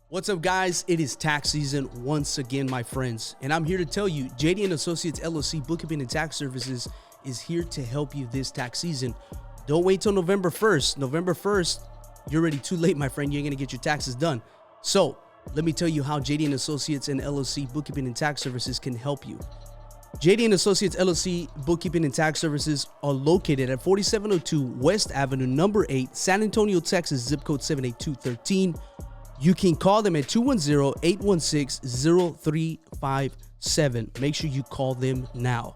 What's up, guys? It is tax season once again, my friends, and I'm here to tell you JD and Associates LLC Bookkeeping and Tax Services is here to help you this tax season. Don't wait till November 1st. November 1st, you're already too late, my friend. You ain't gonna get your taxes done. So let me tell you how JD and Associates and LLC Bookkeeping and Tax Services can help you. JD and Associates LLC Bookkeeping and Tax Services are located at 4702 West Avenue, number 8, San Antonio, Texas, zip code 78213. You can call them at 210-816-0357. Make sure you call them now.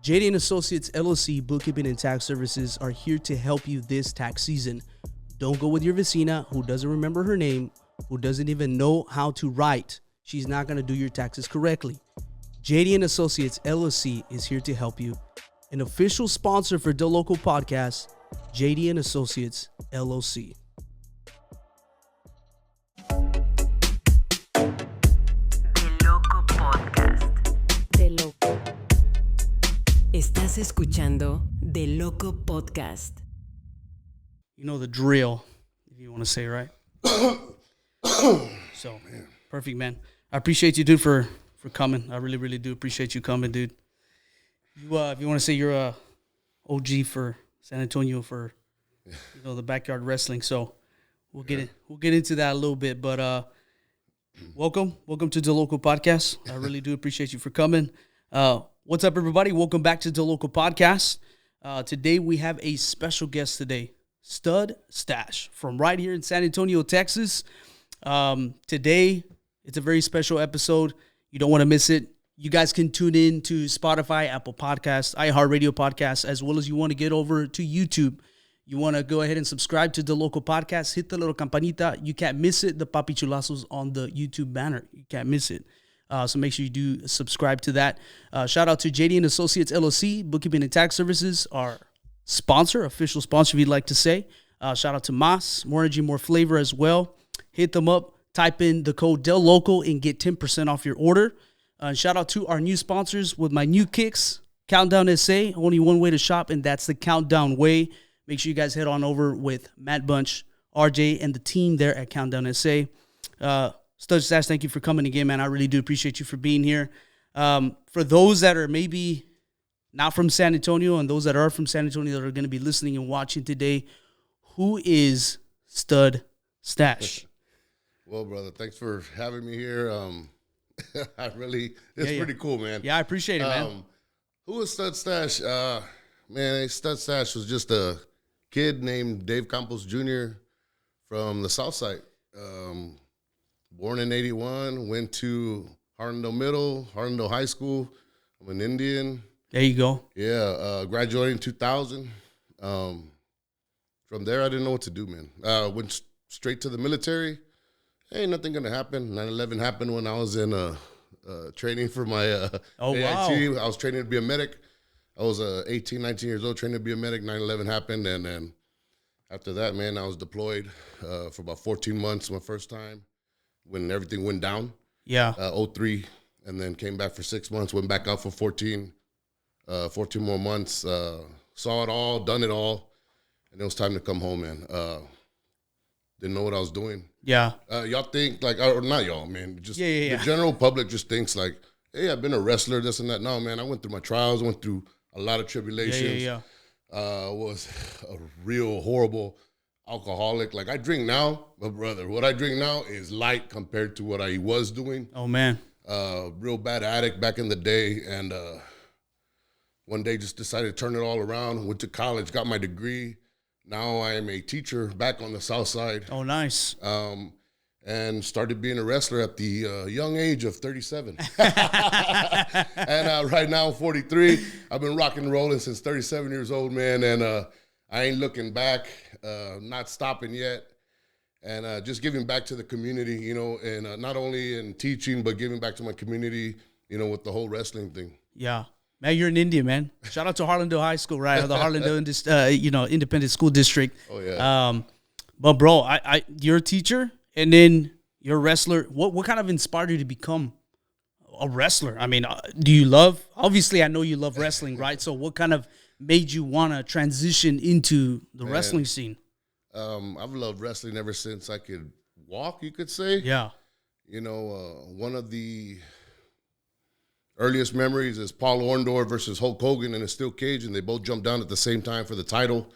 JD and Associates LLC Bookkeeping and Tax Services are here to help you this tax season. Don't go with your vecina who doesn't remember her name, who doesn't even know how to write. She's not going to do your taxes correctly. JD and Associates LLC is here to help you. An official sponsor for DeLoco podcast, JD and Associates LLC. DeLoco Podcast. DeLoco. Estás escuchando DeLoco Podcast. You know the drill, if you want to say, right? So, perfect, man. I appreciate you, dude, for coming. I really, really do appreciate you coming, dude. You, if you want to say you're a OG for San Antonio for, the backyard wrestling. So we'll get into that a little bit. But welcome to DeLoco Podcast. I really do appreciate you for coming. What's up, everybody? Welcome back to DeLoco Podcast. Today we have a special guest today, Stud Stache from right here in San Antonio, Texas. Today it's a very special episode. You don't want to miss it. You guys can tune in to Spotify, Apple Podcasts, iHeartRadio Podcasts, as well as you want to get over to YouTube. You want to go ahead and subscribe to DeLoco Podcast. Hit the little campanita. You can't miss it. The Papi Chulazos on the YouTube banner. You can't miss it. So make sure you do subscribe to that. Shout out to JD and Associates LLC, Bookkeeping and Tax Services, our sponsor, official sponsor, if you'd like to say. Shout out to Mas, more energy, more flavor as well. Hit them up. Type in the code DeLoco and get 10% off your order. Shout out to our new sponsors with my new kicks, Countdown SA. Only one way to shop, and that's the Countdown Way. Make sure you guys head on over with Matt Bunch, RJ, and the team there at Countdown SA. Stud Stache, thank you for coming again, man. I really do appreciate you for being here. For those that are maybe not from San Antonio and those that are from San Antonio that are going to be listening and watching today, who is Stud Stache? Well, brother, thanks for having me here. It's pretty cool, man. Yeah, I appreciate it, man. Who is Stud Stache? Stud Stache was just a kid named Dave Campos Jr. from the Southside. Born in 81, went to Harlandale Middle, Harlandale High School. I'm an Indian. There you go. Yeah, graduated in 2000. From there, I didn't know what to do, man. Went straight to the military. Ain't nothing gonna happen. 9/11 happened when I was in training for my AIT. Wow. I was training to be a medic. I was 18, 19 years old, training to be a medic. 9/11 happened, and then after that, man, I was deployed for about 14 months. My first time when everything went down. Yeah. 03, and then came back for 6 months. Went back out for 14 more months. Saw it all, done it all, and it was time to come home, man. Didn't know what I was doing. Yeah. Y'all think, like, or not y'all, man. Just Yeah. The general public just thinks, like, hey, I've been a wrestler, this and that. No, man, I went through my trials, went through a lot of tribulations. Yeah. Was a real horrible alcoholic. Like, I drink now, but, brother, what I drink now is light compared to what I was doing. Oh, man. Real bad addict back in the day. And one day just decided to turn it all around. Went to college, got my degree. Now I am a teacher back on the South Side. Oh, nice. And started being a wrestler at the young age of 37. And right now I'm 43. I've been rocking and rolling since 37 years old, man. And I ain't looking back, not stopping yet. And just giving back to the community, and not only in teaching, but giving back to my community, with the whole wrestling thing. Yeah. Man, you're an Indian, man. Shout out to Harlandale High School, right? Or the Harlandale, Independent School District. Oh, yeah. But, bro, you're a teacher, and then you're a wrestler. What kind of inspired you to become a wrestler? I mean, obviously, I know you love wrestling, right? So what kind of made you want to transition into the wrestling scene? I've loved wrestling ever since I could walk, you could say. Yeah. You know, one of the earliest memories is Paul Orndorff versus Hulk Hogan in a steel cage, and they both jumped down at the same time for the title,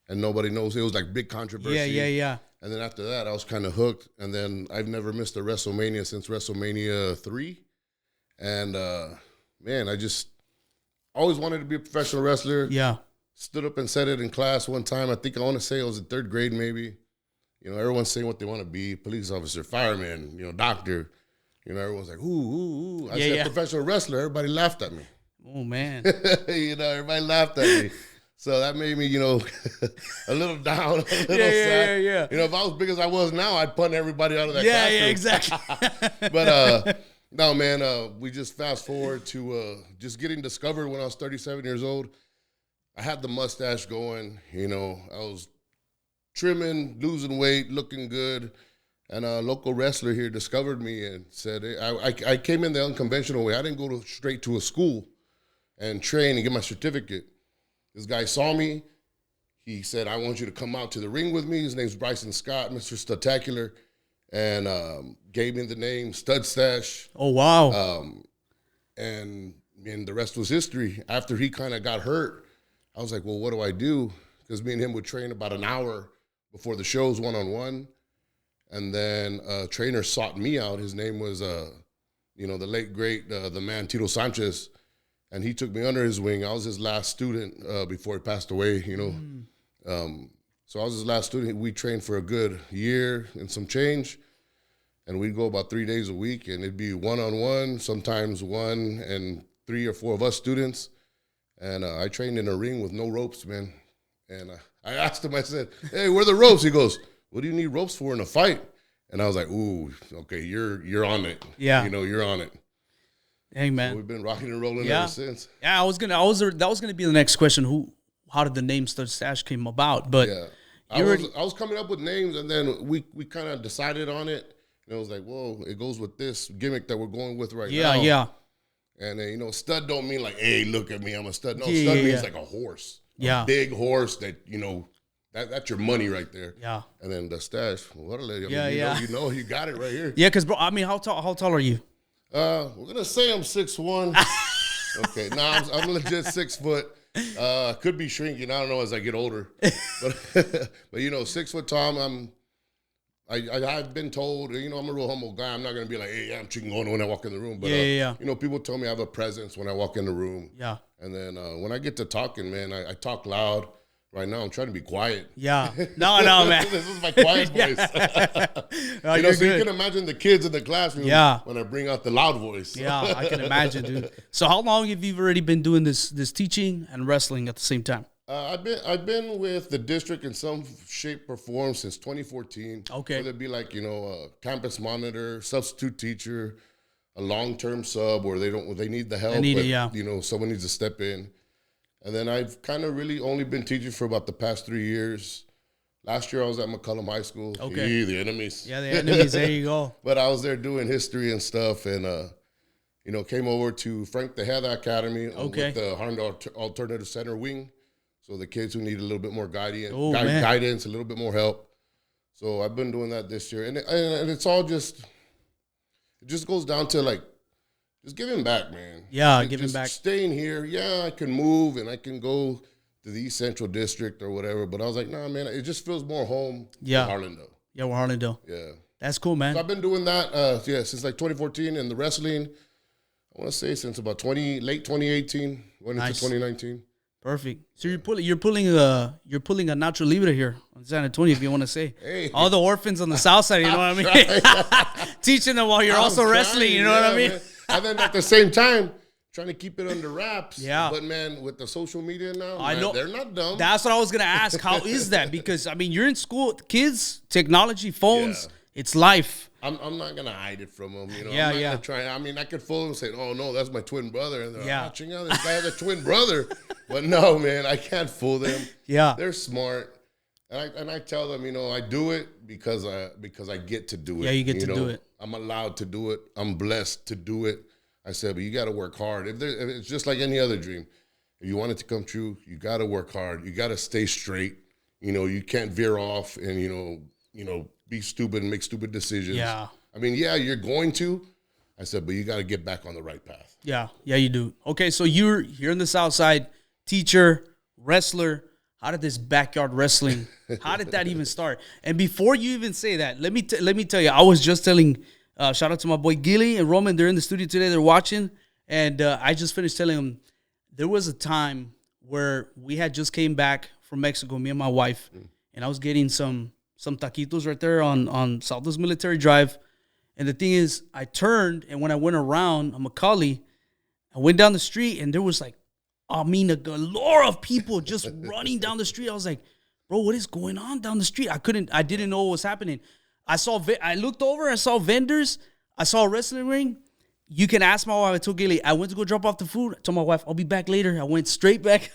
and nobody knows. It was like big controversy. Yeah. And then after that, I was kind of hooked, and then I've never missed a WrestleMania since WrestleMania 3. And, man, I just always wanted to be a professional wrestler. Yeah. Stood up and said it in class one time. I think I want to say I was in 3rd grade maybe. You know, everyone's saying what they want to be, police officer, fireman, you know, doctor. You know, everyone's like, ooh. I said professional wrestler. Everybody laughed at me. Oh, man. You know, everybody laughed at me. So that made me, you know, a little down, a little sad. Yeah. You know, if I was big as I was now, I'd punt everybody out of that Yeah, classroom. exactly. But, no, man, we just fast forward to just getting discovered when I was 37 years old. I had the mustache going, you know, I was trimming, losing weight, looking good. And a local wrestler here discovered me and said, hey, I came in the unconventional way. I didn't go straight to a school and train and get my certificate. This guy saw me. He said, I want you to come out to the ring with me. His name's Bryson Scott, Mr. Studtacular, and gave me the name Stud Stache. Oh, wow. And the rest was history. After he kind of got hurt, I was like, well, what do I do? Because me and him would train about an hour before the shows one-on-one. And then a trainer sought me out. His name was, you know, the late, great, the man Tito Sanchez. And he took me under his wing. I was his last student before he passed away, you know. So I was his last student. We trained for a good year and some change. And we'd go about 3 days a week. And it'd be one-on-one, sometimes 1 and 3 or 4 of us students. And I trained in a ring with no ropes, man. And I asked him, I said, hey, where are the ropes? He goes, what do you need ropes for in a fight? And I was like, ooh, okay, you're on it. Yeah. You know, you're on it. Dang, man. So we've been rocking and rolling ever since. Yeah, that was gonna be the next question. How did the name Stud Stache came about? But yeah, I was coming up with names, and then we kind of decided on it. And it was like, whoa, it goes with this gimmick that we're going with right now. Yeah. And then, you know, stud don't mean like, hey, look at me, I'm a stud. No, stud means like a horse. Yeah. A big horse that, you know, that's your money right there. Yeah. And then the stash, what a lady. You know, you got it right here. Yeah, because, bro, I mean, how tall are you? We're going to say I'm 6'1". Okay, I'm legit 6 foot. Could be shrinking, I don't know, as I get older. But, you know, 6 foot tall, I've been told, you know, I'm a real humble guy. I'm not going to be like, hey, I'm chingona when I walk in the room. But, you know, people tell me I have a presence when I walk in the room. Yeah. And then when I get to talking, man, I talk loud. Right now, I'm trying to be quiet. Yeah. No, man. This is my quiet voice. You know, so you can imagine the kids in the classroom when I bring out the loud voice. Yeah, I can imagine, dude. So how long have you already been doing this teaching and wrestling at the same time? I've been with the district in some shape or form since 2014. Okay. Whether it be like, you know, a campus monitor, substitute teacher, a long-term sub where they need the help, you know, someone needs to step in. And then I've kind of really only been teaching for about the past 3 years. Last year I was at McCullum High School. Okay. The enemies. Yeah, the enemies. There you go. But I was there doing history and stuff, and you know, came over to Frank the Heather Academy with the Harlandale Alternative Center wing. So the kids who need a little bit more guidance, a little bit more help. So I've been doing that this year, and it's all it just goes down to like, just giving back, man. Yeah, giving back. Staying here, I can move and I can go to the East Central District or whatever. But I was like, nah, man, it just feels more home than Harlandale. Yeah, we're Harlandale. Yeah. That's cool, man. So I've been doing that, since like 2014, and the wrestling, I want to say since about late 2018, going into 2019. Perfect. So you're pulling a Nacho Libre here in San Antonio, if you want to say. Hey. All the orphans on the south side, you know what I mean? Teaching them while you're also wrestling, you know what I mean? Man. And then at the same time, trying to keep it under wraps. Yeah. But, man, with the social media now, I know they're not dumb. That's what I was going to ask. How is that? Because, I mean, you're in school, kids, technology, phones, it's life. I'm not going to hide it from them. You know? Yeah, I'm not gonna try. I mean, I could fool them and say, oh, no, that's my twin brother. And they're watching out. This guy has a twin brother. But, no, man, I can't fool them. Yeah. They're smart. And I tell them, you know, I do it because I get to do it. Yeah, you get to do it. I'm allowed to do it. I'm blessed to do it. I said, but you got to work hard. If it's just like any other dream. If you want it to come true, you got to work hard. You got to stay straight. You know, you can't veer off and, you know, be stupid and make stupid decisions. Yeah. I mean, yeah, you're going to. I said, but you got to get back on the right path. Yeah, you do. Okay, so you're in the South Side, teacher, wrestler. How did this backyard wrestling? How did that even start? And before you even say that, let me tell you. I was just telling. Shout out to my boy Gilly and Roman. They're in the studio today. They're watching, and I just finished telling them there was a time where we had just came back from Mexico, me and my wife, and I was getting some taquitos right there on Southwest Military Drive. And the thing is, I turned, and when I went around on McCauley, I went down the street, and there was like, a galore of people just running down the street. I was like, bro, what is going on down the street? I didn't know what was happening. I looked over, I saw vendors, I saw a wrestling ring. You can ask my wife. I told Gilly, I went to go drop off the food. I told my wife, I'll be back later. I went straight back.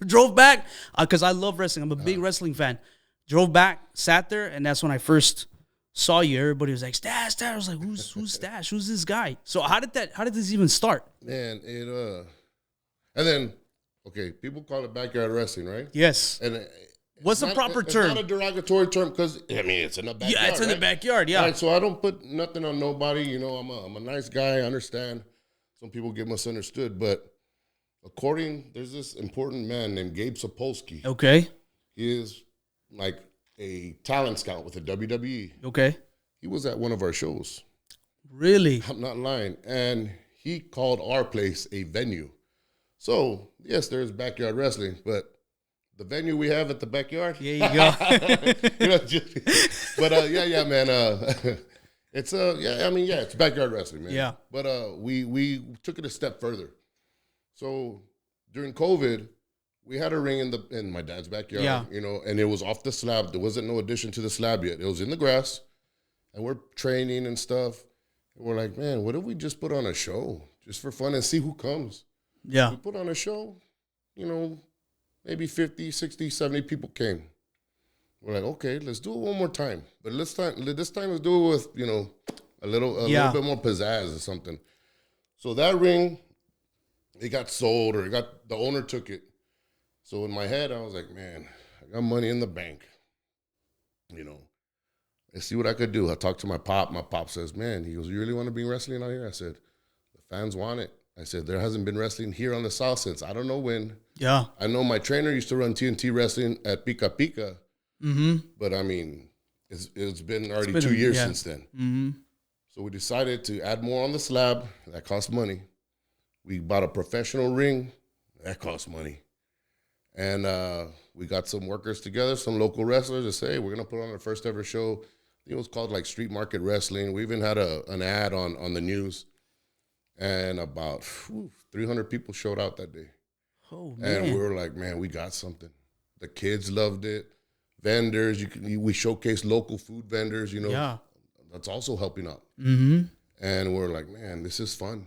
Drove back because I love wrestling. I'm a big wrestling fan. Drove back, sat there, and that's when I first saw you. Everybody was like, Stache. I was like, who's Stache? Who's this guy? So how did this even start? Man, and then, okay, people call it backyard wrestling, right? Yes. And what's the proper term? It's not a derogatory term because, I mean, it's in the backyard. Yeah, it's in the backyard, yeah. Right, so I don't put nothing on nobody. You know, I'm a nice guy. I understand. Some people get misunderstood. But there's this important man named Gabe Sapolsky. Okay. He is like a talent scout with the WWE. Okay. He was at one of our shows. Really? I'm not lying. And he called our place a venue. So, yes, there's backyard wrestling, but the venue we have at the backyard. There you go. Yeah, man. It's backyard wrestling, man. Yeah. But we took it a step further. So during COVID, we had a ring in my dad's backyard. Yeah. You know, and it was off the slab. There wasn't no addition to the slab yet. It was in the grass, and we're training and stuff. And we're like, man, what if we just put on a show just for fun and see who comes? Yeah. We put on a show, you know, maybe 50, 60, 70 people came. We're like, okay, let's do it one more time. But this time let's do it with, you know, a little bit more pizzazz or something. So that ring, it got sold the owner took it. So in my head, I was like, man, I got money in the bank. You know, let's see what I could do. I talked to my pop. My pop says, man, he goes, you really want to bring wrestling out here? I said, the fans want it. I said, there hasn't been wrestling here on the South since I don't know when. Yeah. I know my trainer used to run TNT wrestling at Pika Pika. Mm-hmm. But, I mean, it's been already 2 years since then. Mm-hmm. So we decided to add more on the slab. That cost money. We bought a professional ring. That cost money. And we got some workers together, some local wrestlers that say, hey, we're going to put on our first ever show. It was called like Street Market Wrestling. We even had an ad on the news. And about 300 people showed out that day. Oh, man. And we were like, man, we got something. The kids loved it. Vendors, we showcased local food vendors, you know. Yeah. That's also helping out. Mm-hmm. And we're like, man, this is fun.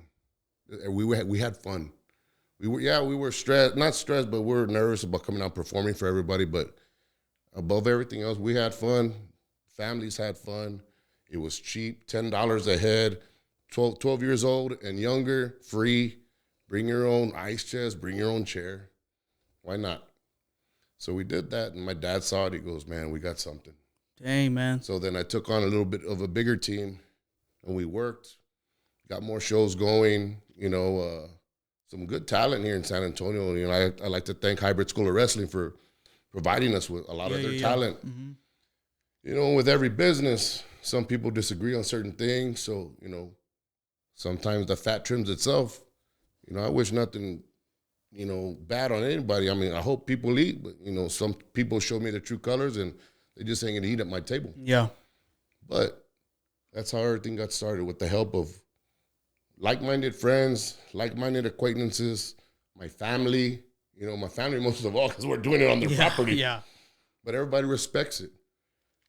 And we had fun. We were stressed, not stressed, but we were nervous about coming out performing for everybody. But above everything else, we had fun. Families had fun. It was cheap, $10 a head. 12 years old and younger, free. Bring your own ice chest, bring your own chair. Why not? So we did that, and my dad saw it. He goes, man, we got something. Dang, man. So then I took on a little bit of a bigger team, and we worked, got more shows going, you know, some good talent here in San Antonio. You know, I like to thank Hybrid School of Wrestling for providing us with a lot of their talent. Mm-hmm. You know, with every business, some people disagree on certain things, so, you know, sometimes the fat trims itself. You know, I wish nothing, you know, bad on anybody. I mean, I hope people eat, but, you know, some people show me the true colors and they just ain't going to eat at my table. Yeah. But that's how everything got started, with the help of like-minded friends, like-minded acquaintances, my family. You know, my family most of all, because we're doing it on their property. Yeah. But everybody respects it.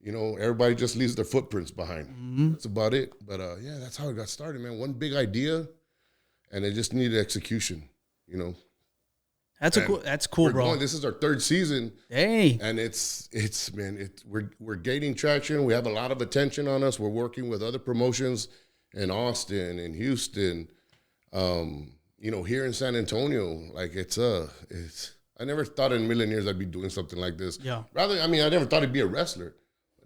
You know, everybody just leaves their footprints behind. Mm-hmm. That's about it. But, that's how it got started, man. One big idea, and it just needed execution, you know. That's cool, bro. This is our third season. Hey. And we're gaining traction. We have a lot of attention on us. We're working with other promotions in Austin and Houston, you know, here in San Antonio. Like, I never thought in a million years I'd be doing something like this. Yeah. I never thought I'd be a wrestler.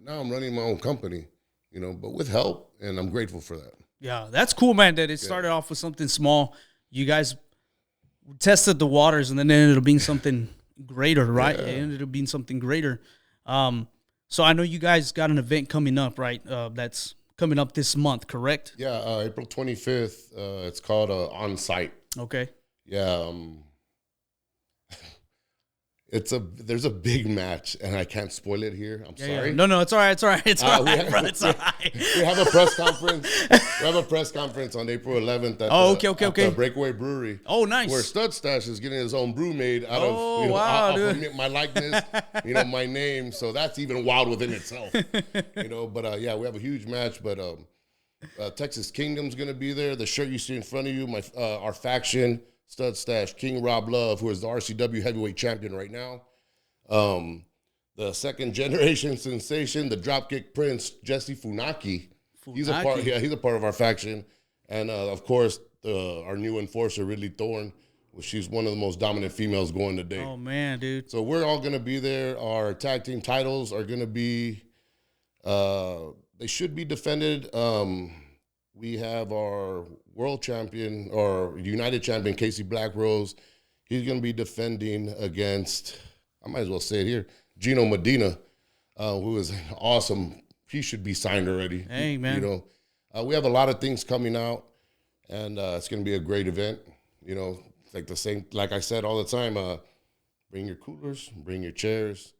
now I'm running my own company, but with help, and I'm grateful for that. Yeah, that's cool, man, that it started off with something small. You guys tested the waters, and then it ended up being something greater, right? Yeah. It ended up being something greater. So I know you guys got an event coming up, right? That's coming up this month, correct? Yeah, April 25th. It's called On Site. Okay. Yeah, there's a big match, and I can't spoil it here. I'm sorry. Yeah. No, it's all right. It's all right. It's all right, bro. It's all right. We have a press conference. We have a press conference on April 11th at the Breakaway Brewery. Oh, nice. Where Stud Stache is getting his own brew made out of my likeness, my name. So that's even wild within itself. But yeah, we have a huge match. But Texas Kingdom's going to be there. The shirt you see in front of you, our faction, Stud Stache, King Rob Love, who is the RCW heavyweight champion right now. The second generation sensation, the Dropkick Prince, Jesse Funaki. He's a part of our faction. And of course, our new enforcer, Ridley Thorne. She's one of the most dominant females going today. Oh man, dude. So we're all gonna be there. Our tag team titles are gonna be they should be defended. We have our world champion or United champion, Casey Black Rose. He's going to be defending against, I might as well say it here, Gino Medina, who is awesome. He should be signed already. Hey, man. We have a lot of things coming out, and it's going to be a great event. Like I said all the time, bring your coolers, bring your chairs.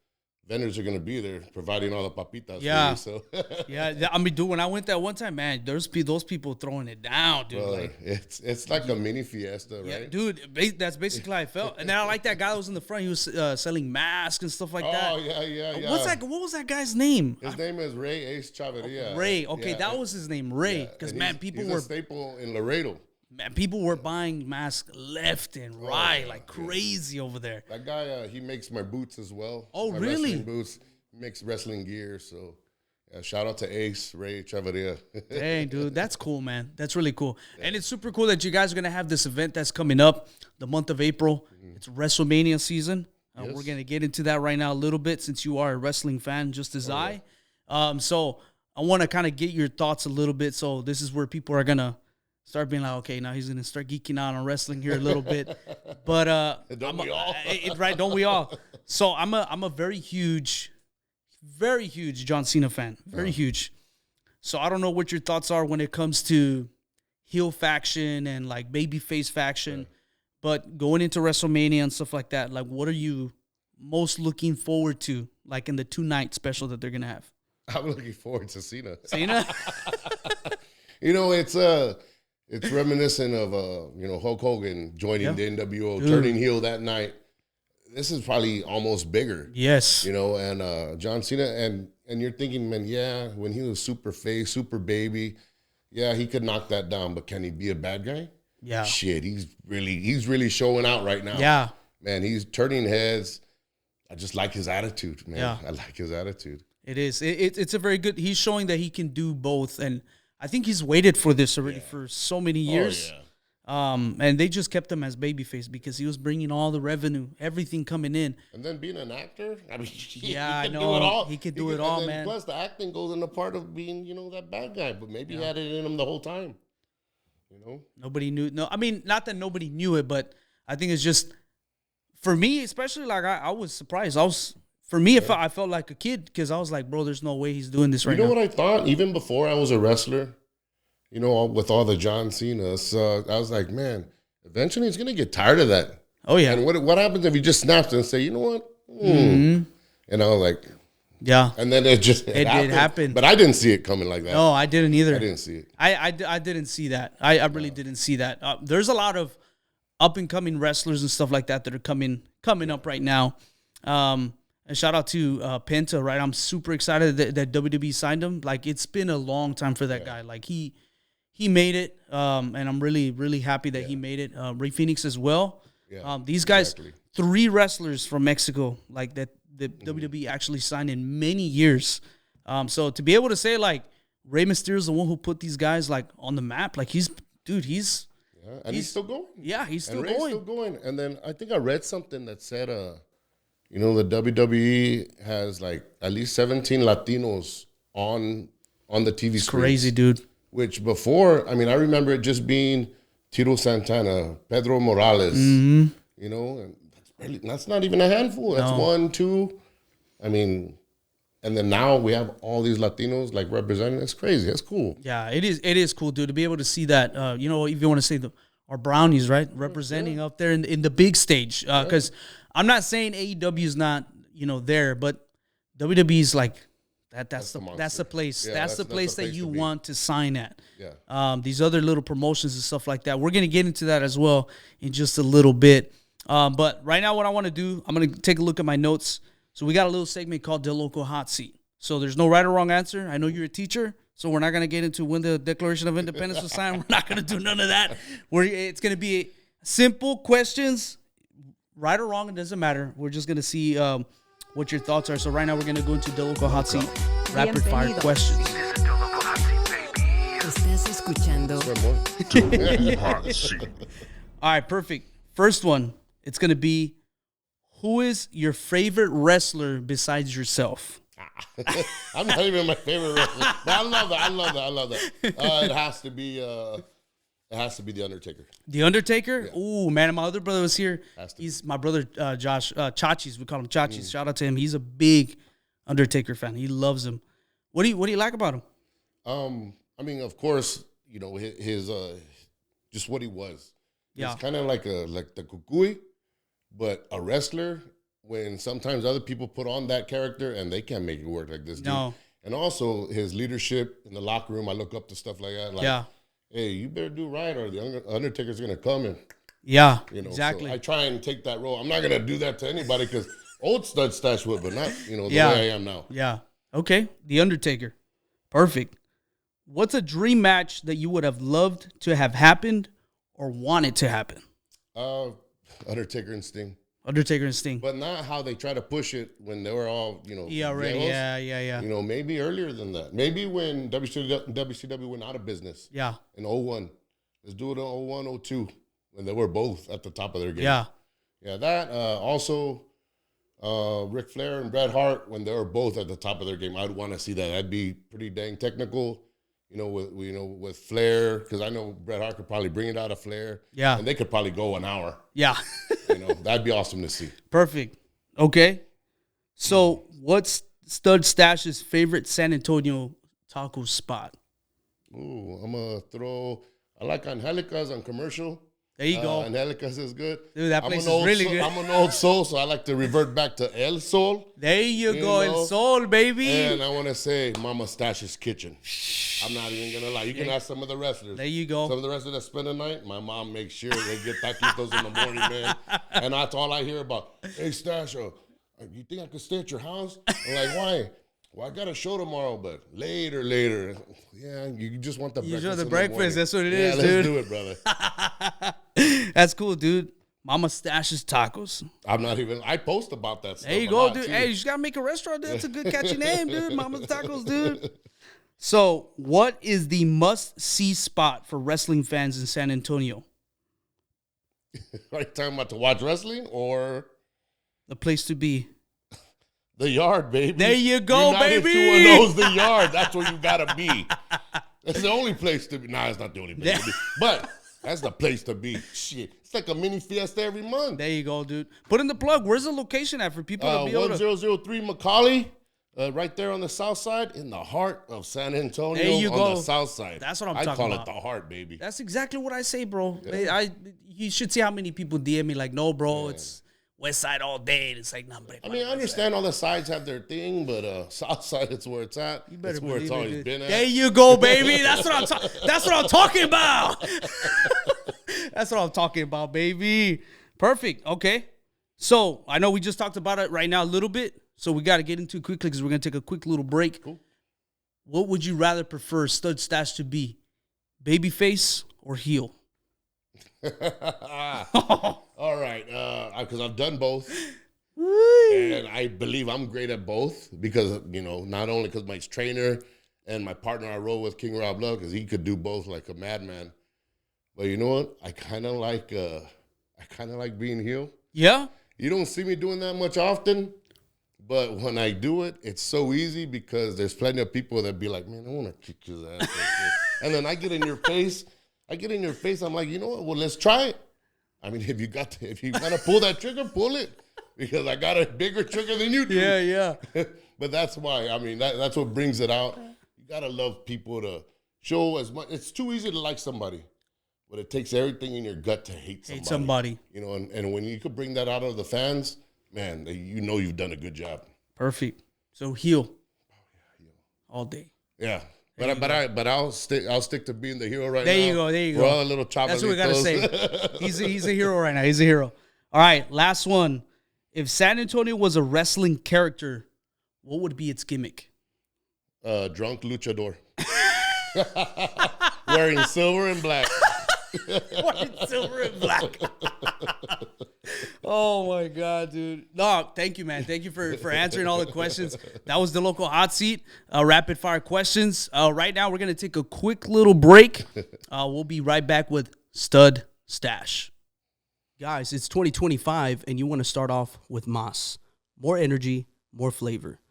Vendors are going to be there providing all the papitas. Yeah. For you, so. Yeah. I mean, dude, when I went that one time, man, there's those people throwing it down, dude. Brother, it's like a mini fiesta, right? Yeah, dude, that's basically how I felt. And then I like that guy that was in the front. He was selling masks and stuff like that. Oh, yeah. What was that guy's name? His name is Ray Ace Chavarria. Ray. Okay, that was his name, Ray. Because, man, he's a staple in Laredo. Man, people were buying masks left and right, crazy over there. That guy, he makes my boots as well. Oh, my really? Wrestling boots. He makes wrestling gear. So, shout out to Ace, Ray Chavarria. Dang, dude, that's cool, man. That's really cool. Yeah. And it's super cool that you guys are going to have this event that's coming up the month of April. Mm-hmm. It's WrestleMania season. Yes. We're going to get into that right now a little bit since you are a wrestling fan just as I. Yeah. So I want to kind of get your thoughts a little bit. So this is where people are going to start being like, okay, now he's going to start geeking out on wrestling here a little bit. But don't we all? Right, don't we all? So I'm a very huge John Cena fan. Very huge. So I don't know what your thoughts are when it comes to heel faction and like babyface faction. Right. But going into WrestleMania and stuff like that, like what are you most looking forward to, like in the 2-night special that they're going to have? I'm looking forward to Cena. Cena? It's reminiscent of Hulk Hogan joining the NWO, turning heel that night. This is probably almost bigger. Yes. And John Cena, and you're thinking, man, when he was super face, super baby, he could knock that down, but can he be a bad guy? Yeah. Shit, he's really showing out right now. Yeah. Man, he's turning heads. I just like his attitude, man. Yeah. I like his attitude. It is. It's a very good, he's showing that he can do both, and I think he's waited for this already for so many years. Oh, yeah. And they just kept him as babyface because he was bringing all the revenue, everything coming in. And then being an actor, I mean, I know. Do it all. He could do it all, man. Plus, the acting goes in the part of being, that bad guy. But maybe he had it in him the whole time. Nobody knew. No, I mean, not that nobody knew it, but I think it's just for me, especially. Like I was surprised. I felt like a kid because I was like, bro, there's no way he's doing this right now. You know what I thought? Even before I was a wrestler, with all the John Cena's, I was like, man, eventually he's going to get tired of that. Oh, yeah. And what happens if he just snaps and say, you know what? Mm. And I was like, yeah. And then it did happen. But I didn't see it coming like that. No, I didn't either. I didn't see it. I didn't see that. I really didn't see that. There's a lot of up-and-coming wrestlers and stuff like that are coming up right now. And shout out to Penta, right? I'm super excited that WWE signed him. Like, it's been a long time for that guy. Like, he made it, and I'm really, really happy that he made it. Rey Fenix as well. Yeah, these guys, 3 wrestlers from Mexico, like that the WWE actually signed in many years. So to be able to say, like, Rey Mysterio is the one who put these guys, like, on the map, like, he's and he's still going. Yeah, he's still Rey's going. still going. And then I think I read something that said, You know, the WWE has like at least 17 Latinos on the TV screen. Crazy, dude. Which before, I mean, I remember it just being Tito Santana, Pedro Morales. Mm-hmm. You know, and that's not even a handful. That's 1, 2. I mean, and then now we have all these Latinos like representing. It's crazy. It's cool. Yeah, it is. It is cool, dude, to be able to see that. You know, if you want to say our brownies, right, representing up there in the big stage. Because I'm not saying AEW is not, you know, there, but WWE is like that's the place. Yeah, that's the place that you want to sign at. Yeah. These other little promotions and stuff like that. We're gonna get into that as well in just a little bit. But right now, what I want to do, I'm gonna take a look at my notes. So we got a little segment called DeLoco Hot Seat. So there's no right or wrong answer. I know you're a teacher, so we're not going to get into when the Declaration of Independence was signed. We're not going to do none of that. It's going to be simple questions, right or wrong, it doesn't matter. We're just going to see what your thoughts are. So right now we're going to go into DeLoco Hot Seat, rapid fire questions. Estás escuchando Hot Seat. All right, perfect. First one, it's going to be, who is your favorite wrestler besides yourself? I'm not even my favorite wrestler. But I love that. It has to be the Undertaker. The Undertaker? Yeah. Ooh, man, my other brother was here. He's My brother Josh, Chachis, we call him Chachis. Shout out to him. He's a big Undertaker fan. He loves him. What do you like about him? I mean, of course, you know, his just what he was. Yeah. It's kind of like the Kukui, but a wrestler. When sometimes other people put on that character and they can't make it work like this dude. No. And also his leadership in the locker room, I look up to stuff like that. Like, hey, you better do right or the Undertaker's going to come and, you know. Exactly. So I try and take that role. I'm not going to do that to anybody because old Stud Stache would, but not, you know, the way I am now. Yeah. Okay. The Undertaker. Perfect. What's a dream match that you would have loved to have happened or wanted to happen? Undertaker and Sting. Undertaker and Sting. But not how they try to push it when they were all, you know, already. yellows. Yeah. You know, maybe earlier than that. Maybe when WCW went out of business. Yeah. In 01. Let's do it in 01, 02, when they were both at the top of their game. Yeah. Yeah, that. Also, Ric Flair and Bret Hart, when they were both at the top of their game, I'd want to see that. That'd be pretty dang technical. With Flair, because I know Bret Hart could probably bring it out of Flair. Yeah. And they could probably go an hour. Yeah. That'd be awesome to see. Perfect. Okay. So what's Stud Stache's favorite San Antonio taco spot? Ooh, I'm going to throw, I like Angelica's on Commercial. There you go. Angelica's is good. Dude, that place is really good. I'm an old soul, so I like to revert back to El Sol. There you go, El Sol, baby. And I want to say Mama Stache's Kitchen. I'm not even going to lie. You can ask some of the wrestlers. There you go. Some of the wrestlers that spend the night, my mom makes sure they get taquitos in the morning, man. And that's all I hear about. Hey, Stache, you think I could stay at your house? I'm like, why? Well, I got a show tomorrow, but later. Yeah, you just want the breakfast. You want the breakfast. That's what it is, let's dude. do it, brother. That's cool, dude. Mama Stache's Tacos. I post about that stuff. There you go, dude. Hey, you just got to make a restaurant. That's a good catchy name, dude. Mama's Tacos, dude. So, what is the must-see spot for wrestling fans in San Antonio? Are you talking about to watch wrestling or the place to be? The Yard, baby. There you go, United baby. 210's The Yard. That's where you gotta be. That's the only place to be. Nah, it's not the only place to be. But that's the place to be. Shit. It's like a mini fiesta every month. There you go, dude. Put in the plug. Where's the location at for people to be able to... 1003 Macaulay. Right there on the south side, in the heart of San Antonio. There you go. On the south side. That's what I'm talking about. I call it the heart, baby. That's exactly what I say, bro. Yeah. You should see how many people DM me like, no, bro, it's West Side all day. And it's like, nah, I mean, I understand all the sides have their thing, but south side, it's where it's at. You better That's where it's always been at. There you go, baby. That's what I'm talking about. That's what I'm talking about, baby. Perfect. Okay. So I know we just talked about it right now a little bit. So we got to get into it quickly because we're going to take a quick little break. Cool. What would you rather prefer Stud Stache to be? Babyface or heel? All right. Because I've done both. And I believe I'm great at both because, not only because my trainer and my partner I roll with, King Rob Love, because he could do both like a madman. But you know what? I kind of like being heel. Yeah? You don't see me doing that much often, but when I do it, it's so easy because there's plenty of people that be like, man, I want to kick his ass. Like this. And then I get in your face. I'm like, you know what? Well, let's try it. I mean, if you want to pull that trigger, pull it. Because I got a bigger trigger than you do. Yeah. But that's why, I mean, that's what brings it out. You got to love people to show as much. It's too easy to like somebody, but it takes everything in your gut to hate somebody. You know, and when you could bring that out of the fans, man, you know you've done a good job. Perfect. So heal. All day. Yeah. But I'll stick to being the hero right now. There you go. We're all a little choppers. That's what we gotta say. He's a hero right now. He's a hero. All right, last one. If San Antonio was a wrestling character, what would be its gimmick? Drunk luchador. Wearing silver and black. Wearing silver and black. Oh my God, dude. No, thank you, man. Thank you for answering all the questions. That was the local hot seat. Rapid fire questions. Right now, we're going to take a quick little break. We'll be right back with Stud Stache. Guys, it's 2025, and you want to start off with Mas. More energy, more flavor.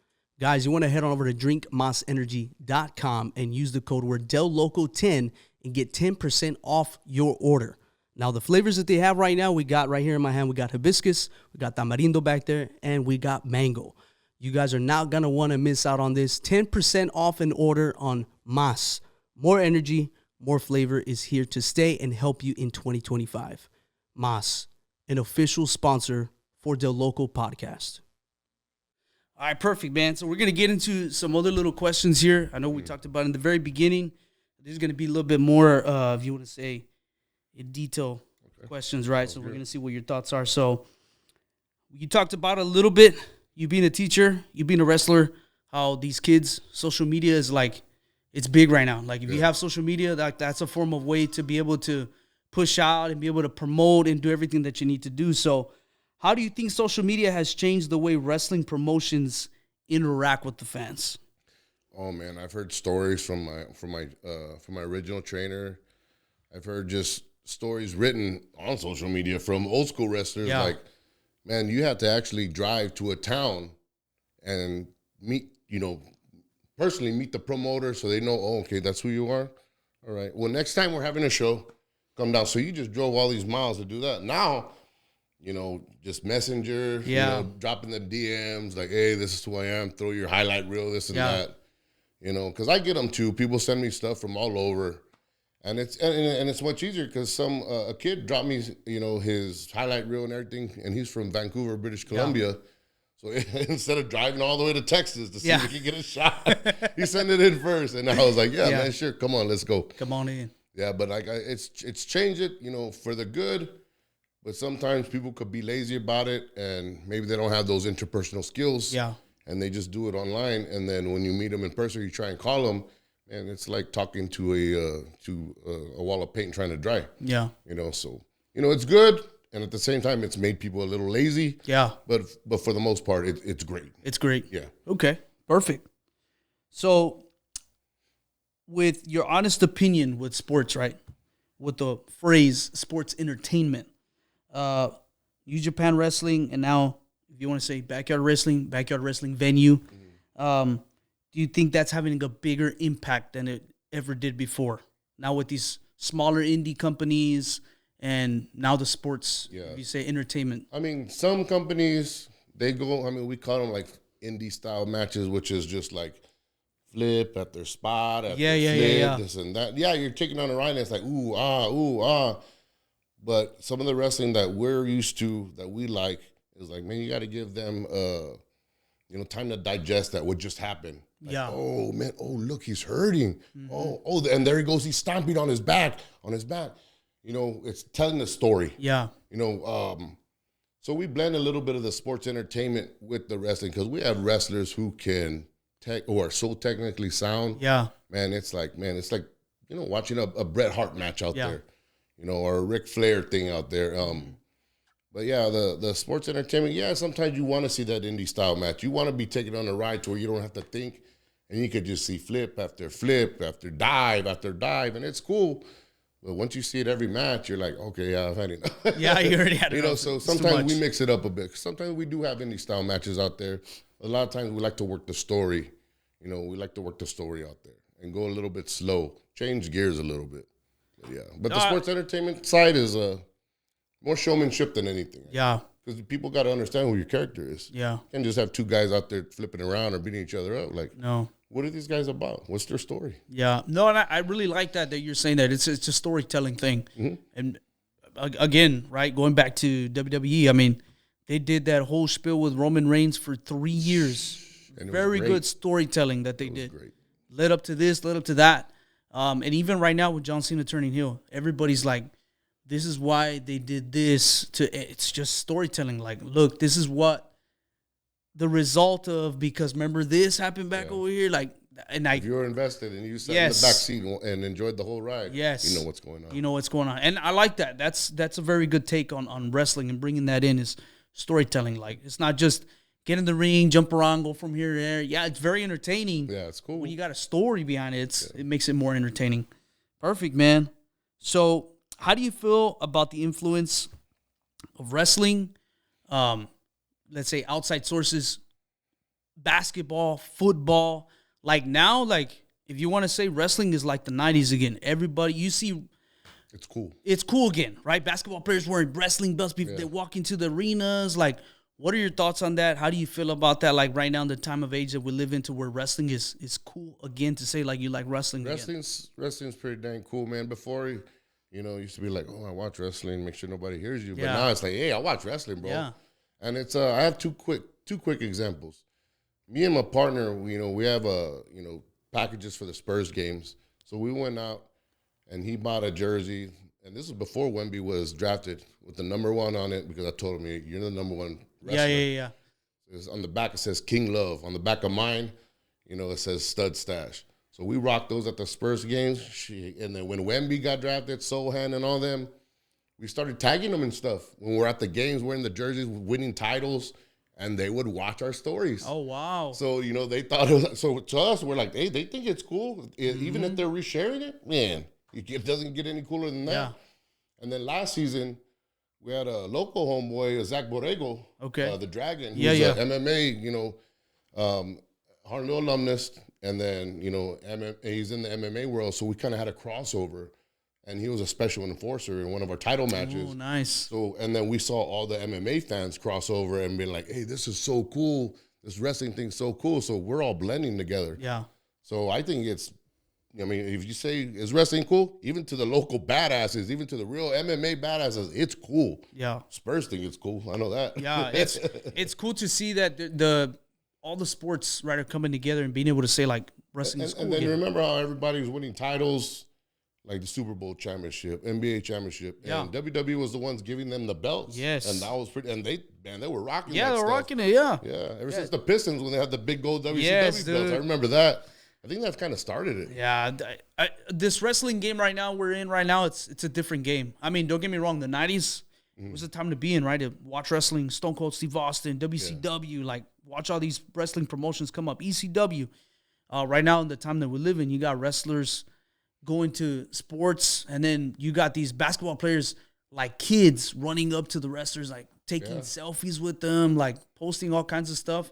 Guys, you want to head on over to drinkmasenergy.com and use the code word DeLoco10 and get 10% off your order. Now, the flavors that they have right now, we got right here in my hand, we got hibiscus, we got tamarindo back there, and we got mango. You guys are not going to want to miss out on this. 10% off an order on Mas. More energy, more flavor is here to stay and help you in 2025. Mas, an official sponsor for DeLoco podcast. All right, perfect, man. So we're going to get into some other little questions here. I know we talked about in the very beginning. This is going to be a little bit more, if you want to say, in detail questions, right? So we're going to see what your thoughts are. So you talked about a little bit, you being a teacher, you being a wrestler, how these kids, social media is like, it's big right now. Like if you have social media, that's a form of way to be able to push out and be able to promote and do everything that you need to do. So how do you think social media has changed the way wrestling promotions interact with the fans? Oh man, I've heard stories from my original trainer. I've heard just stories written on social media from old school wrestlers. Like, man, you have to actually drive to a town and personally meet the promoter so they know, oh, okay, that's who you are. All right. Well, next time we're having a show, come down. So you just drove all these miles to do that. Now, just messenger, dropping the DMs, like, hey, this is who I am, throw your highlight reel, this and that. Because I get them too. People send me stuff from all over. And it's much easier because a kid dropped me, his highlight reel and everything, and he's from Vancouver, British Columbia. So instead of driving all the way to Texas to see if he can get a shot, he sent it in first. And I was like, man, sure, come on, let's go. Come on in. Yeah, but it's changed it, for the good. But sometimes people could be lazy about it, and maybe they don't have those interpersonal skills. Yeah. And they just do it online. And then when you meet them in person, you try and call them, and it's like talking to a wall of paint trying to dry. Yeah. So it's good, and at the same time, it's made people a little lazy. Yeah. But for the most part, it's great. It's great. Yeah. Okay. Perfect. So, with your honest opinion with sports, right? With the phrase sports entertainment, New Japan Wrestling, and now if you want to say backyard wrestling venue. Do you think that's having a bigger impact than it ever did before? Now with these smaller indie companies and now the sports, you say entertainment. I mean, some companies, we call them like indie style matches, which is just like flip at their spot, this and that. Yeah, you're taking on a ride and it's like, ooh, ah. But some of the wrestling that we're used to, that we like, is like, man, you got to give them, time to digest that what just happened. Like, oh man, look, he's hurting. Mm-hmm. And there he goes, he's stomping on his back. It's telling the story. Yeah. So we blend a little bit of the sports entertainment with the wrestling because we have wrestlers who can are so technically sound. Yeah. Man, it's like watching a Bret Hart match out there, or a Ric Flair thing out there. But yeah, the sports entertainment, sometimes you want to see that indie style match. You want to be taken on a ride to where you don't have to think, and you could just see flip after dive, and it's cool. But once you see it every match, you're like, okay, yeah, I've had enough. Yeah, you already had enough. So It's too sometimes we much. mix it up a bit. Sometimes we do have indie style matches out there. A lot of times we like to work the story. We like to work the story out there and go a little bit slow, change gears a little bit. But the sports entertainment side is more showmanship than anything. Yeah. Because people got to understand who your character is. Yeah. You can't just have two guys out there flipping around or beating each other up. Like, No. what are these guys about? What's their story? Yeah. No, and I really like that you're saying that. It's a storytelling thing. Mm-hmm. And again, right, going back to WWE, I mean, they did that whole spiel with Roman Reigns for 3 years. And it was Very great. good storytelling that they It was did. great. Led up to this, led up to that. And even right now with John Cena turning heel, everybody's like, this is why they did this. It's just storytelling. Like, look, this is what the result of, because remember this happened back over here. Like, and If you were invested and you sat Yes. in the back seat and enjoyed the whole ride, Yes. you know what's going on. you know what's going on. And I like that. That's a very good take on wrestling, and bringing that in is storytelling. Like, it's not just get in the ring, jump around, go from here to there. Yeah, it's very entertaining. Yeah, it's cool. When you got a story behind it, it makes it more entertaining. Perfect, man. So, how do you feel about the influence of wrestling? Let's say outside sources, basketball, football. Like now, like if you want to say wrestling is like the 90s again, everybody, you see, It's cool. it's cool again, right? Basketball players wearing wrestling belts before they walk into the arenas. Like, what are your thoughts on that? How do you feel about that? Like right now, in the time of age that we live into, where wrestling is cool again, to say like you like wrestling again. Wrestling's pretty dang cool, man. Before, used to be like, oh, I watch wrestling, make sure nobody hears you. But Yeah. now it's like, hey, I watch wrestling, bro. Yeah. And it's I have two quick examples. Me and my partner, we have packages for the Spurs games. So we went out and he bought a jersey. And this is before Wemby was drafted with the number 1 on it, because I told him, you're the number 1 wrestler. Yeah. On the back, it says King Love. On the back of mine, it says Stud Stache. So we rocked those at the Spurs games. And then when Wemby got drafted, Sohan and all them, we started tagging them and stuff. When we're at the games, wearing the jerseys, winning titles, and they would watch our stories. Oh, wow. So, they thought it was, so to us, we're like, hey, they think it's cool. Even if they're resharing it, man, it doesn't get any cooler than that. Yeah. And then last season, we had a local homeboy, Zach Borrego, the Dragon. Who's Yeah. a MMA, Harlandale alumnus, and then, he's in the MMA world, so we kind of had a crossover, and he was a special enforcer in one of our title matches. Oh, nice. So, and then we saw all the MMA fans cross over and be like, hey, this is so cool. This wrestling thing's so cool. So we're all blending together. Yeah. So I think if you say, is wrestling cool? Even to the local badasses, even to the real MMA badasses, it's cool. Yeah. Spurs think it's cool. I know that. Yeah, it's cool to see that all the sports are coming together and being able to say like wrestling is cool. And then again. remember how everybody was winning titles, like the Super Bowl championship, NBA championship, and WWE was the ones giving them the belts. Yes. And that was pretty. And they were rocking. Yeah, that they're stuff. rocking it. Yeah. Yeah, ever since the Pistons when they had the big gold WCW Yes, belts, dude. I remember that. I think that's kind of started it. Yeah, this wrestling game right now we're in right now, it's a different game. I mean, don't get me wrong, the 90s was the time to be in, right? To watch wrestling, Stone Cold Steve Austin, WCW, like watch all these wrestling promotions come up, ECW. Right now in the time that we live in, you got wrestlers going to sports, and then you got these basketball players like kids running up to the wrestlers, like taking selfies with them, like posting all kinds of stuff.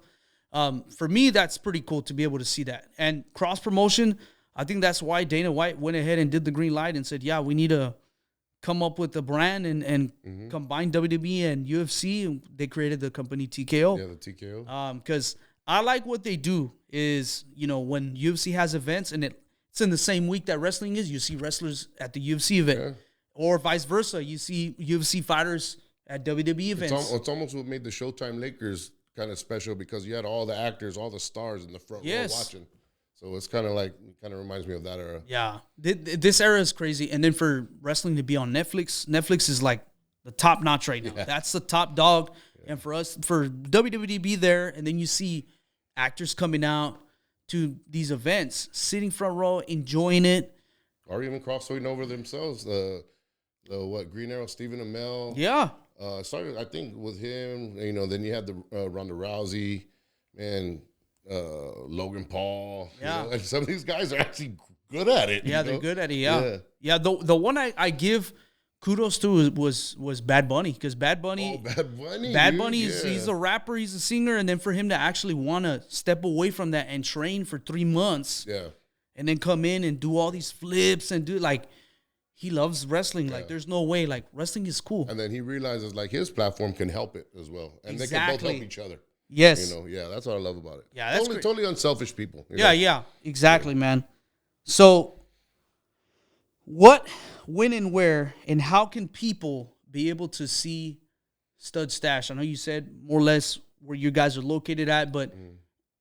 For me, that's pretty cool to be able to see that. And cross promotion, I think that's why Dana White went ahead and did the green light and said, yeah, we need to come up with a brand and combine WWE and UFC. And they created the company TKO. Yeah, the TKO. Because I like what they do is, when UFC has events and it's in the same week that wrestling is, you see wrestlers at the UFC event. Yeah. Or vice versa. You see UFC fighters at WWE events. It's almost what made the Showtime Lakers kind of special, because you had all the actors, all the stars in the front row watching. So it's kind of reminds me of that era. Yeah. This era is crazy. And then for wrestling to be on Netflix, Netflix is like the top notch right now. Yeah. That's the top dog. Yeah. And for WWE to be there, and then you see actors coming out to these events, sitting front row, enjoying it. Or even crossing over themselves. The Green Arrow, Stephen Amell. Yeah. Started, I think, with him. Then you had the Ronda Rousey, and Logan Paul. Yeah. And some of these guys are actually good at it. Yeah, you they're know? good at it. Yeah. The one I give kudos to was Bad Bunny, because Bad Bunny. Oh, Bad Bunny. Bad dude, Bunny yeah. he's a rapper, he's a singer, and then for him to actually want to step away from that and train for 3 months, Yeah. and then come in and do all these flips and do like, he loves wrestling. Like, there's no way. Like, wrestling is cool. And then he realizes like his platform can help it as well, and they can both Exactly. help each other. Yes. You know, yeah, that's what I love about it. Yeah, that's totally unselfish people. you Yeah, know? yeah, exactly, man. So, what, when, and where, and how can people be able to see Stud Stache? I know you said more or less where you guys are located at, but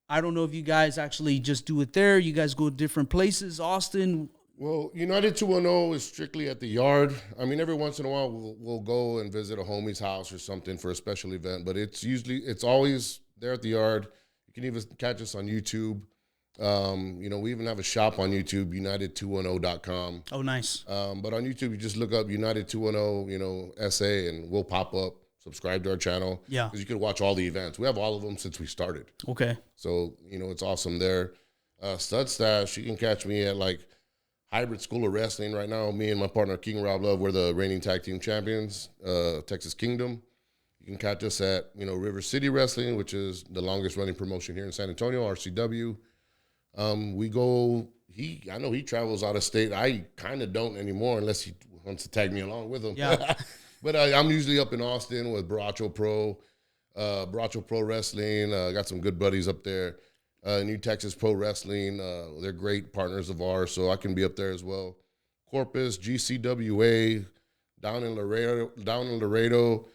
I don't know if you guys actually just do it there. You guys go to different places, Austin. Well, United 210 is strictly at the yard. I mean, every once in a while we'll go and visit a homie's house or something for a special event, but it's always there at the yard. You can even catch us on YouTube. We even have a shop on YouTube, united210.com. Oh, nice. But on YouTube, you just look up United 210, SA, and we'll pop up. Subscribe to our channel. Yeah. Because you can watch all the events. We have all of them since we started. Okay. So, it's awesome there. Stud Stache, you can catch me at like Hybrid School of Wrestling right now. Me and my partner, King Rob Love, we're the reigning tag team champions, Texas Kingdom. You can catch us at, River City Wrestling, which is the longest running promotion here in San Antonio, RCW. I know he travels out of state. I kind of don't anymore unless he wants to tag me along with him. Yeah. But I'm usually up in Austin with Baracho Pro Wrestling. Got some good buddies up there. New Texas Pro Wrestling. They're great partners of ours, so I can be up there as well. Corpus, GCWA, down in Laredo.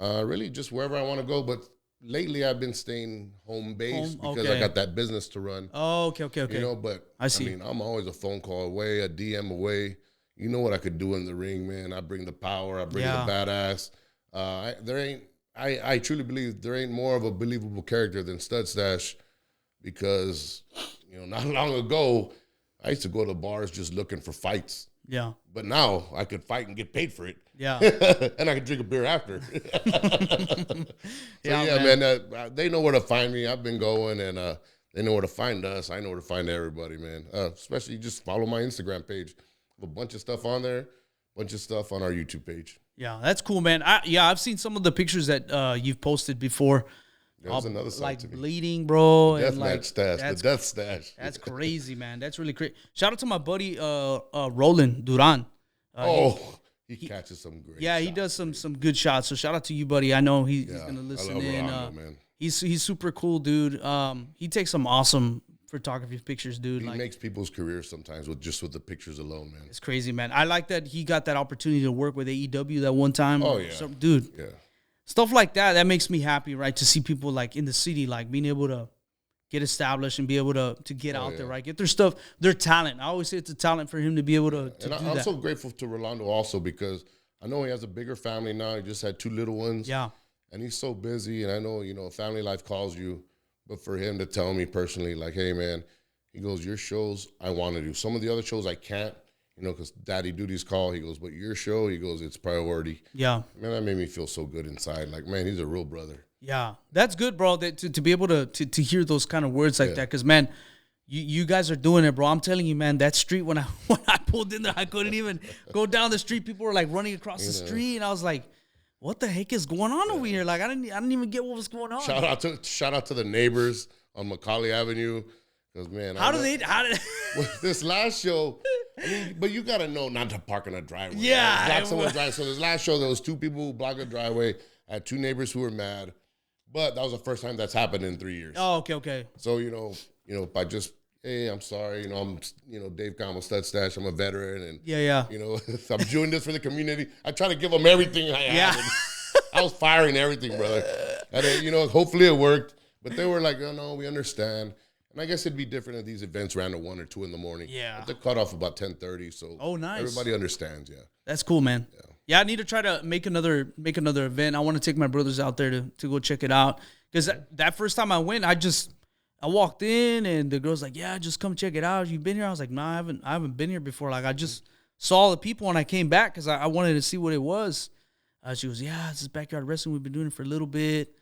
Really just wherever I want to go. But lately I've been staying home base because I got that business to run. Oh, okay. But I see. I'm always a phone call away, a DM away. You know what I could do in the ring, man. I bring the power. I bring the badass. I truly believe there ain't more of a believable character than Stud Stache, because, not long ago, I used to go to bars just looking for fights. Yeah. But now I could fight and get paid for it. Yeah. And I could drink a beer after. Yeah, man, they know where to find me. I've been going, and they know where to find us. I know where to find everybody, man. Especially just follow my Instagram page. I have a bunch of stuff on there, bunch of stuff on our YouTube page. Yeah, that's cool, man. I've seen some of the pictures that you've posted before. There's another side like to me. bleeding, bro. Death and match like, stash. The death stash. That's crazy, man. That's really crazy. Shout out to my buddy Roland Duran. He catches some great Yeah, shots. he does some good shots. So shout out to you, buddy. I know he's gonna listen I love in. Rolando, man. He's super cool, dude. He takes some awesome photography pictures, dude. He Like, makes people's careers sometimes with the pictures alone, man. it's crazy, man. I like that he got that opportunity to work with AEW that one time. Oh, yeah. So, dude. Yeah. Stuff like that makes me happy, right? To see people like in the city, like being able to get established and be able to get out there, right? Get their stuff, their talent. I always say it's a talent for him to be able to do that. I'm so grateful to Rolando also, because I know he has a bigger family now. He just had 2 little ones. Yeah. And he's so busy, and I know, family life calls you. But for him to tell me personally, like, hey, man, he goes, your shows I want to do. Some of the other shows I can't, because Daddy Duty's call. He goes, but your show, he goes, it's priority. Yeah. Man, that made me feel so good inside. Like, man, he's a real brother. Yeah. That's good, bro, that to be able to hear those kind of words like that. Because, man, you guys are doing it, bro. I'm telling you, man, that street, when I pulled in there, I couldn't even go down the street. People were, like, running across the street. And I was like, what the heck is going on over here? Like, I didn't even get what was going on. Shout out to the neighbors on Macaulay Avenue. Because, man, How did this last show, but you got to know not to park in a driveway. Yeah. Block someone's driveway. So this last show, there was 2 people who blocked the driveway. I had 2 neighbors who were mad. But that was the first time that's happened in 3 years. Oh, okay. So, if I just, hey, I'm sorry, I'm, Dave Campbell, Stud Stache, I'm a veteran. And, Yeah. I'm doing this for the community. I try to give them everything I have. And I was firing everything, brother. And then, hopefully it worked. But they were like, oh, no, we understand. And I guess it'd be different if these events ran at 1 or 2 in the morning. Yeah. But they're cut off about 10:30, so nice. Everybody understands, yeah. That's cool, man. Yeah, I need to try to make another event. I want to take my brothers out there to go check it out. Because that first time I went, I walked in and the girl's like, yeah, just come check it out. You been here? I was like, no, I haven't been here before. Like, I just saw the people and I came back because I wanted to see what it was. She goes, yeah, this is Backyard Wrestling. We've been doing it for a little bit.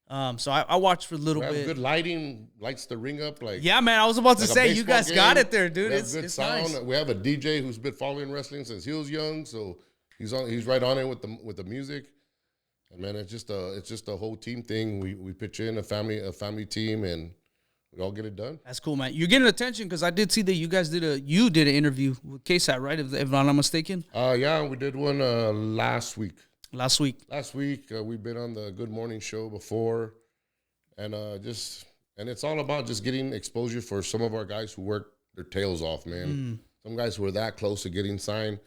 So I watched for a little We have bit. good lighting, lights the ring up. Like Yeah, man. I was about to like a say, you baseball guys got game. it there, dude. We have It's good sound. nice. We have a DJ who's been following wrestling since he was young, so he's right on it with the music. And man, it's just a whole team thing. We pitch in a family team, and we all get it done. That's cool, man. You're getting attention because I did see that you guys did an interview with KSAT, right? If I'm not mistaken. Yeah, we did one last week. Last week. We've been on the Good Morning Show before, and it's all about just getting exposure for some of our guys who work their tails off, man. Some guys who are that close to getting signed.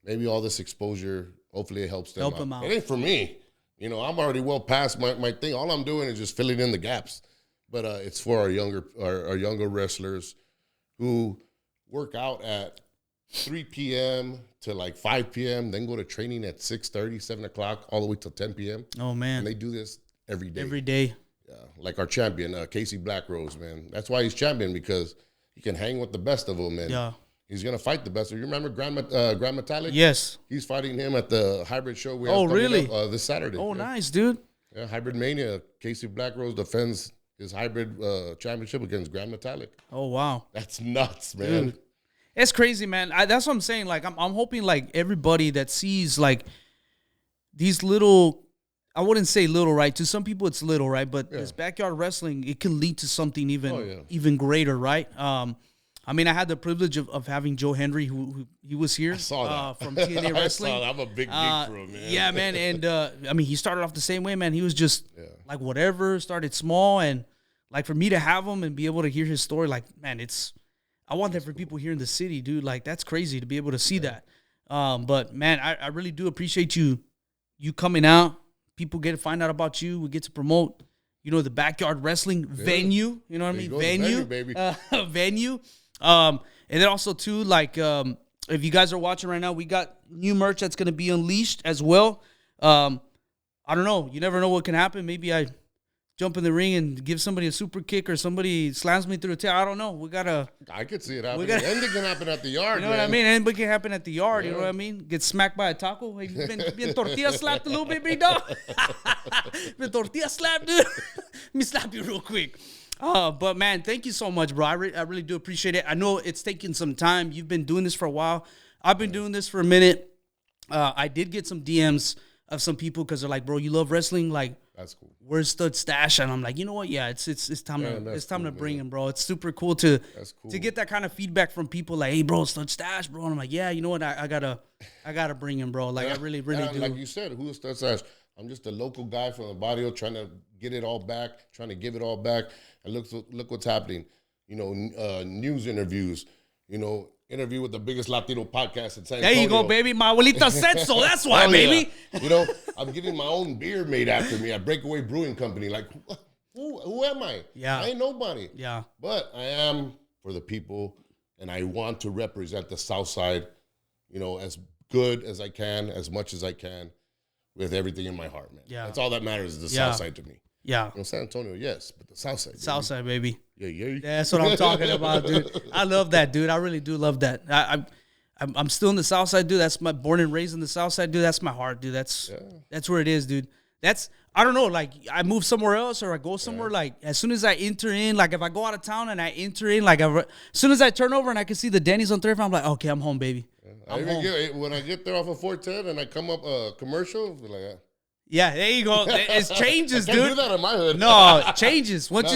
Maybe all this exposure, hopefully it helps them out. It ain't for me. You know, I'm already well past my thing. All I'm doing is just filling in the gaps. But it's for our younger wrestlers who work out at 3 p.m. to like 5 p.m., then go to training at 6:30, 7 o'clock, all the way till 10 p.m. Oh, man. And they do this every day. Every day. Yeah, like our champion, Casey Blackrose, man. That's why he's champion, because he can hang with the best of them, and he's going to fight the best. You remember Grand Metalik? Yes. He's fighting him at the hybrid show we have coming up, this Saturday. Oh, nice, dude. Yeah, Hybrid Mania. Casey Blackrose defends his hybrid championship against Grand Metalik. Oh, wow. That's nuts, man. Dude. It's crazy, man. That's what I'm saying. Like, I'm hoping, like, everybody that sees, like, these little, I wouldn't say little, right? To some people, it's little, right? But this backyard wrestling, it can lead to something even greater, right? I mean, I had the privilege of having Joe Henry, who he was here. I saw that. From TNA Wrestling. I saw that. I'm a big geek for him, man. Yeah, man. And, I mean, he started off the same way, man. He was just, like, whatever, started small. And, like, for me to have him and be able to hear his story, like, man, I want that for people here in the city, dude. Like, that's crazy to be able to see that. But, man, I really do appreciate you coming out. People get to find out about you. We get to promote, the backyard wrestling venue. You know what I mean? Venue, baby. Venue. And then also, too, like, if you guys are watching right now, we got new merch that's going to be unleashed as well. I don't know. You never know what can happen. Maybe I jump in the ring and give somebody a super kick, or somebody slams me through the tail. I don't know. I could see it happening. Anything can happen at the yard, You know what I mean? Anything can happen at the yard. You know what I mean? Get smacked by a taco. Hey, you been tortilla slapped a little bit, big dog? Been tortilla slapped, dude? Let me slap you real quick. But, man, thank you so much, bro. I really do appreciate it. I know it's taking some time. You've been doing this for a while. I've been doing this for a minute. I did get some DMs of some people because they're like, bro, you love wrestling? Like, that's cool. Where's Stud Stache? And I'm like, you know what? Yeah, it's time to bring him, bro. It's super cool to get that kind of feedback from people. Like, hey, bro, Stud Stache, bro. And I'm like, yeah, you know what? I gotta bring him, bro. Like, I really do. Like you said, who is Stud Stache? I'm just a local guy from the barrio trying to get it all back, trying to give it all back. And look what's happening. News interviews. Interview with the biggest Latino podcast in San Antonio. There you go, baby. My abuelita said so. That's why, baby. Yeah. I'm getting my own beer made after me at Breakaway Brewing Company. Like, who am I? Yeah. I ain't nobody. Yeah. But I am for the people, and I want to represent the Southside, as good as I can, as much as I can, with everything in my heart, man. Yeah. That's all that matters is the Southside to me. Yeah. San Antonio, yes, but the Southside. Baby. Southside, baby. Yeah. That's what I'm talking about, dude. I love that, dude. I really do love that. I'm still in the Southside, dude. That's my born and raised in the Southside, dude. That's my heart, dude. That's where it is, dude. I don't know, like, I move somewhere else or I go somewhere, like, as soon as I enter in, like, if I go out of town and I enter in, like, as soon as I turn over and I can see the Denny's on 3rd, I'm like, okay, I'm home, baby. When I get there off of 410 and I come up commercial, I'll be like, yeah, there you go. It changes, dude. I can't do that in my hood. No, it changes. Once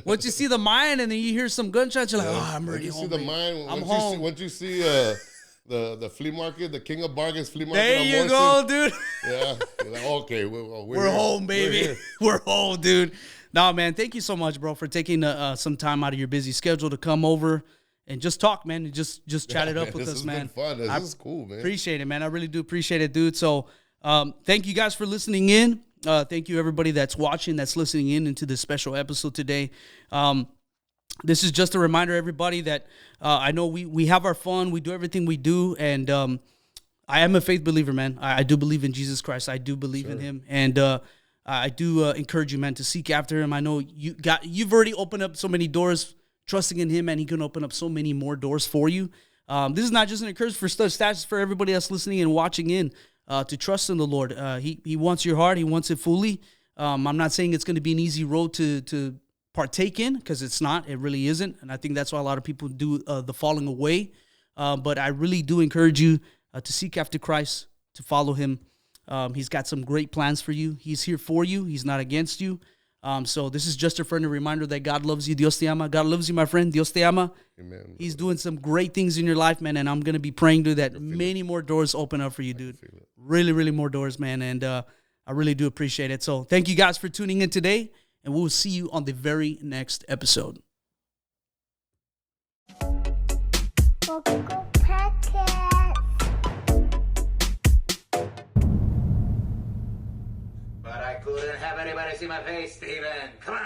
you see the mine and then you hear some gunshots, you're like, oh, I'm already home. You see the mine. I'm home. Once you see the flea market, the King of Bargains flea market. There you go, dude. Yeah. You're like, okay, we're home, baby. We're home, dude. No, man, thank you so much, bro, for taking some time out of your busy schedule to come over and just talk, man, and just chat it up with us, man. This has been fun. This is cool, man. Appreciate it, man. I really do appreciate it, dude. So, thank you guys for listening in. Thank you, everybody that's watching, that's listening in into this special episode today. This is just a reminder, everybody, that I know we have our fun. We do everything we do. And I am a faith believer, man. I do believe in Jesus Christ. I do believe in him. And I do encourage you, man, to seek after him. I know you've already opened up so many doors trusting in him, and he can open up so many more doors for you. This is not just an encouragement for Stud Stache, it's for everybody that's listening and watching in. To trust in the Lord. He wants your heart. He wants it fully. I'm not saying it's going to be an easy road to partake in, because it's not. It really isn't. And I think that's why a lot of people do the falling away. But I really do encourage you to seek after Christ, to follow him. He's got some great plans for you. He's here for you. He's not against you. So this is just a friendly reminder that God loves you. Dios te ama. God loves you, my friend. Dios te ama. Amen. He's doing some great things in your life, man. And I'm going to be praying, dude, that many more doors open up for you, dude. Really, really more doors, man. And I really do appreciate it. So thank you guys for tuning in today. And we will see you on the very next episode. But I couldn't have anybody see my face, Steven. Come on.